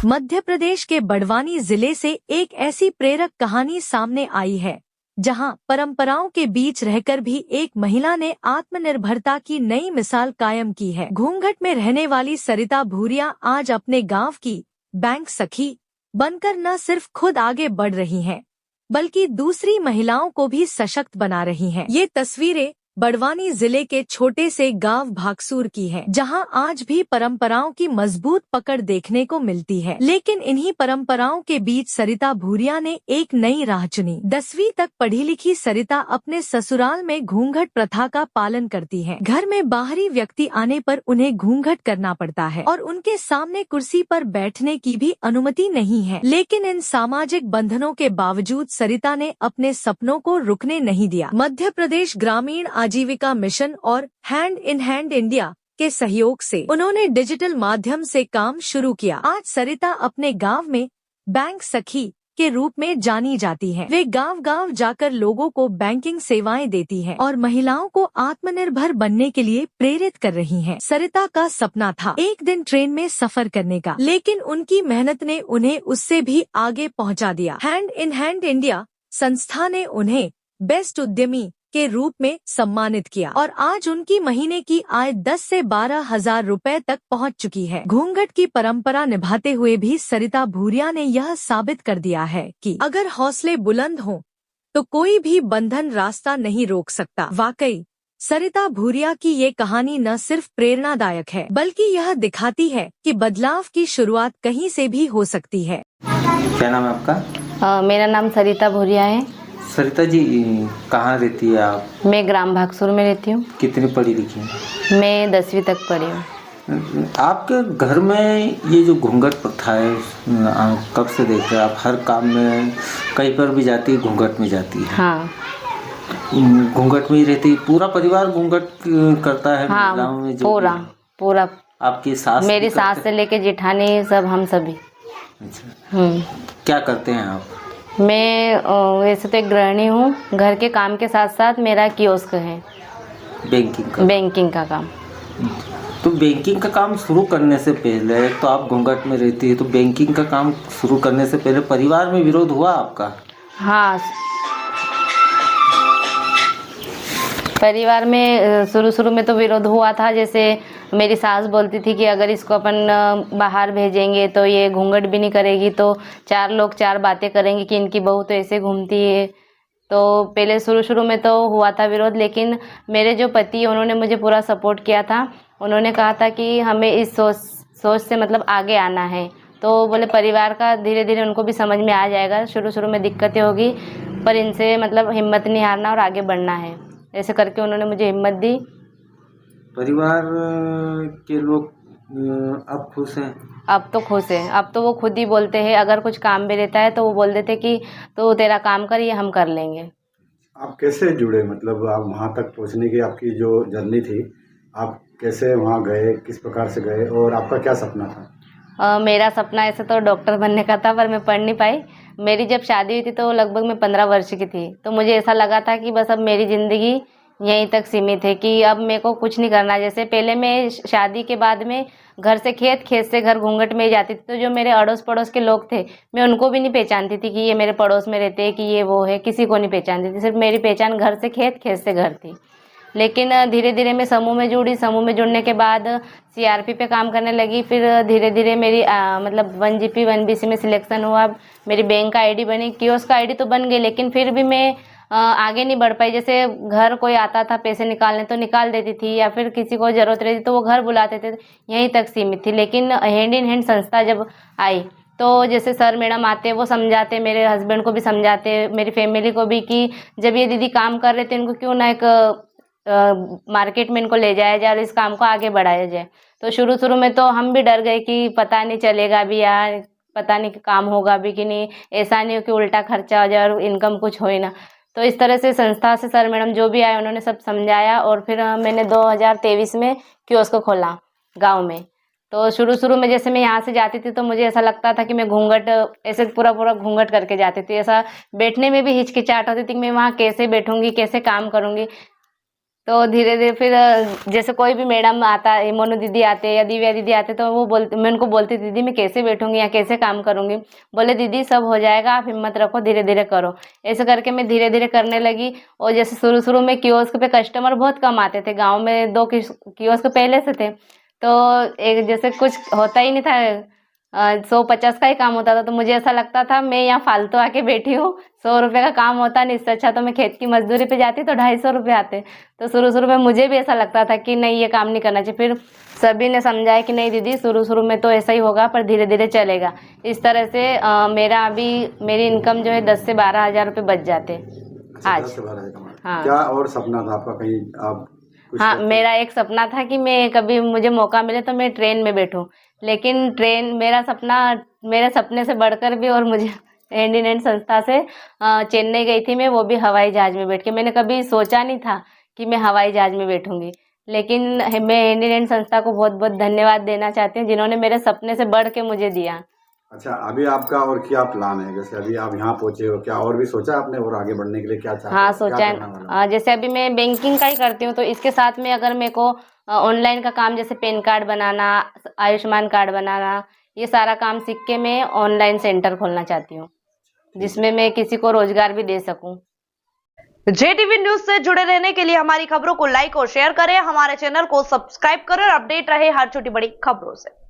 मध्य प्रदेश के बड़वानी जिले से एक ऐसी प्रेरक कहानी सामने आई है जहां परंपराओं के बीच रहकर भी एक महिला ने आत्मनिर्भरता की नई मिसाल कायम की है। घूंघट में रहने वाली सरिता भूरिया आज अपने गांव की बैंक सखी बनकर न सिर्फ खुद आगे बढ़ रही हैं, बल्कि दूसरी महिलाओं को भी सशक्त बना रही हैं। ये तस्वीरें बड़वानी जिले के छोटे से गांव भागसूर की है, जहां आज भी परंपराओं की मजबूत पकड़ देखने को मिलती है। लेकिन इन्हीं परंपराओं के बीच सरिता भूरिया ने एक नई राह चुनी। 10वीं तक पढ़ी लिखी सरिता अपने ससुराल में घूंघट प्रथा का पालन करती है। घर में बाहरी व्यक्ति आने पर उन्हें घूंघट करना पड़ता है और उनके सामने कुर्सी पर बैठने की भी अनुमति नहीं है। लेकिन इन सामाजिक बंधनों के बावजूद सरिता ने अपने सपनों को रुकने नहीं दिया। मध्य प्रदेश ग्रामीण आजीविका मिशन और हैंड इन हैंड इंडिया के सहयोग से उन्होंने डिजिटल माध्यम से काम शुरू किया। आज सरिता अपने गांव में बैंक सखी के रूप में जानी जाती है। वे गांव-गांव जाकर लोगों को बैंकिंग सेवाएं देती हैं और महिलाओं को आत्मनिर्भर बनने के लिए प्रेरित कर रही हैं। सरिता का सपना था एक दिन ट्रेन में सफर करने का, लेकिन उनकी मेहनत ने उन्हें उससे भी आगे पहुंचा दिया। हैंड इन हैंड इंडिया संस्था ने उन्हें बेस्ट उद्यमी के रूप में सम्मानित किया और आज उनकी महीने की आय 10 से 12 हजार रुपए तक पहुंच चुकी है। घूंघट की परंपरा निभाते हुए भी सरिता भूरिया ने यह साबित कर दिया है कि अगर हौसले बुलंद हों तो कोई भी बंधन रास्ता नहीं रोक सकता। वाकई सरिता भूरिया की ये कहानी न सिर्फ प्रेरणादायक है, बल्कि यह दिखाती है कि बदलाव की शुरुआत कहीं से भी हो सकती है। क्या नाम है आपका? मेरा नाम सरिता भूरिया है। सरिता जी, कहाँ रहती है आप? मैं ग्राम भागसूर में रहती हूँ। कितनी पढ़ी लिखी हैं? मैं 10वीं तक पढ़ी हूँ। आपके घर में ये जो घूंघट प्रथा है, कब से देख रहे हैं आप? हर काम में कहीं पर भी जाती है, घूंघट में जाती है। हाँ, घूंघट में ही रहती है। पूरा परिवार घूंघट करता है? हाँ, में जो पूरा। आपकी सास? मेरी सास से लेके जेठानी सब, हम सभी। अच्छा, क्या करते हैं आप? मैं वैसे तो एक गृहिणी हूँ। घर के काम के साथ साथ मेरा कियोस्क है, बैंकिंग का काम। तो बैंकिंग का काम शुरू करने से पहले, तो आप घूंघट में रहती है, तो बैंकिंग का काम शुरू करने से पहले परिवार में विरोध हुआ आपका? हाँ, परिवार में शुरू में तो विरोध हुआ था। जैसे मेरी सास बोलती थी कि अगर इसको अपन बाहर भेजेंगे तो ये घूंघट भी नहीं करेगी, तो 4 लोग 4 बातें करेंगे कि इनकी बहू तो ऐसे घूमती है। तो पहले शुरू में तो हुआ था विरोध, लेकिन मेरे जो पति उन्होंने मुझे पूरा सपोर्ट किया था। उन्होंने कहा था कि हमें इस सोच से मतलब आगे आना है। तो बोले परिवार का धीरे धीरे उनको भी समझ में आ जाएगा। शुरू में दिक्कतें होगी, पर इनसे मतलब हिम्मत नहीं हारना और आगे बढ़ना है। ऐसे करके उन्होंने मुझे हिम्मत दी। परिवार के लोग अब खुश हैं? अब तो खुश हैं। अब तो वो खुद ही बोलते हैं, अगर कुछ काम भी रहता है तो वो बोलते थे कि तो तेरा काम कर, ये हम कर लेंगे। आप कैसे जुड़े, मतलब आप वहाँ तक पहुँचने की आपकी जो जर्नी थी, आप कैसे वहाँ गए, किस प्रकार से गए और आपका क्या सपना था? मेरा सपना ऐसे तो डॉक्टर बनने का था, पर मैं पढ़ नहीं पाई। मेरी जब शादी हुई थी तो लगभग मैं 15 वर्ष की थी। तो मुझे ऐसा लगा था कि बस अब मेरी ज़िंदगी यहीं तक सीमित है, कि अब मेरे को कुछ नहीं करना। जैसे पहले मैं शादी के बाद में घर से खेत, खेत से घर, घूंघट में ही जाती थी। तो जो मेरे अड़ोस पड़ोस के लोग थे, मैं उनको भी नहीं पहचानती थी कि ये मेरे पड़ोस में रहते हैं, कि ये वो है। किसी को नहीं पहचानती थी। सिर्फ मेरी पहचान घर से खेत, खेत से घर थी। लेकिन धीरे धीरे मैं समूह में जुड़ी। समूह में जुड़ने के बाद CRP पे काम करने लगी। फिर धीरे धीरे मेरी मतलब 1GP 1BC में सिलेक्शन हुआ। मेरी बैंक का ID बनी, कियोस्क का ID तो बन गई, लेकिन फिर भी मैं आगे नहीं बढ़ पाई। जैसे घर कोई आता था पैसे निकालने तो निकाल देती थी, या फिर किसी को ज़रूरत रहती तो वो घर बुलाते थे, यहीं तक सीमित थी। लेकिन हैंड इन हैंड संस्था जब आई तो जैसे सर मैडम आते, वो समझाते, मेरे हस्बैंड को भी समझाते, मेरी फैमिली को भी, कि जब ये दीदी काम कर रहे थे इनको क्यों ना एक मार्केट में इनको ले जाया जाए और इस काम को आगे बढ़ाया जाए। तो शुरू में तो हम भी डर गए कि पता नहीं चलेगा भी यार, पता नहीं कि काम होगा भी कि नहीं, ऐसा नहीं हो कि उल्टा खर्चा हो जाए और इनकम कुछ हो ही ना। तो इस तरह से संस्था से सर मैडम जो भी आए उन्होंने सब समझाया, और फिर मैंने 2023 में कियोस्क खोला गाँव में। तो शुरू में जैसे मैं यहाँ से जाती थी तो मुझे ऐसा लगता था कि मैं घूंघट ऐसे पूरा घूंघट करके जाती थी। ऐसा बैठने में भी हिचकिचाहट होती थी कि मैं वहाँ कैसे बैठूंगी, कैसे काम करूँगी। तो धीरे धीरे फिर जैसे कोई भी मैडम आता है, मोनू दीदी आते या दिव्या दीदी आते, तो वो बोलते, मैं उनको बोलती दीदी मैं कैसे बैठूंगी या कैसे काम करूंगी। बोले दीदी सब हो जाएगा, आप हिम्मत रखो, धीरे धीरे करो। ऐसे करके मैं धीरे धीरे करने लगी। और जैसे शुरू शुरू में कियोस्क पे कस्टमर बहुत कम आते थे, गाँव में 2 कियोस्क पहले से थे, तो एक जैसे कुछ होता ही नहीं था, 150 का ही काम होता था। तो मुझे ऐसा लगता था मैं यहाँ फालतू आके बैठी हूँ, 100 रुपये का काम होता नहीं, इससे अच्छा तो मैं खेत की मजदूरी पे जाती तो 250 रुपये आते। तो शुरू शुरू में मुझे भी ऐसा लगता था कि नहीं ये काम नहीं करना चाहिए। फिर सभी ने समझाया कि नहीं दीदी शुरू शुरू में तो ऐसा ही होगा, पर धीरे धीरे चलेगा। इस तरह से मेरी इनकम जो है 10 से 12 हज़ार रुपये बच जाते आज। 10 से 12 हज़ार कमा। हाँ। क्या और सपना था आपका, कहीं आप कुछ हाँ, मेरा एक सपना था कि मैं कभी मुझे मौका मिले तो मैं ट्रेन में बैठूं, लेकिन ट्रेन मेरे सपने से बढ़कर भी, और मुझे हैंड इन हैंड संस्था से चेन्नई गई थी मैं, वो भी हवाई जहाज में बैठ के। मैंने कभी सोचा नहीं था कि मैं हवाई जहाज में बैठूंगी, लेकिन मैं हैंड इन हैंड संस्था को बहुत बहुत धन्यवाद देना चाहती हूँ, जिन्होंने मेरे सपने से बढ़ के मुझे दिया। अच्छा, अभी आपका और क्या प्लान है? जैसे अभी आप यहाँ पहुंचे हो, क्या और भी सोचा आपने और आगे बढ़ने के लिए क्या चाहते हो? हाँ, सोचा है। जैसे अभी मैं बैंकिंग का ही करती हूँ, तो इसके साथ में अगर मेरे को ऑनलाइन का काम, जैसे पैन कार्ड बनाना, आयुष्मान कार्ड बनाना, ये सारा काम सीख के मैं ऑनलाइन सेंटर खोलना चाहती हूँ, जिसमें मैं किसी को रोजगार भी दे सकूँ। JTV न्यूज से जुड़े रहने के लिए हमारी खबरों को लाइक और शेयर करें, हमारे चैनल को सब्सक्राइब करें और अपडेट रहे हर छोटी बड़ी खबरों से।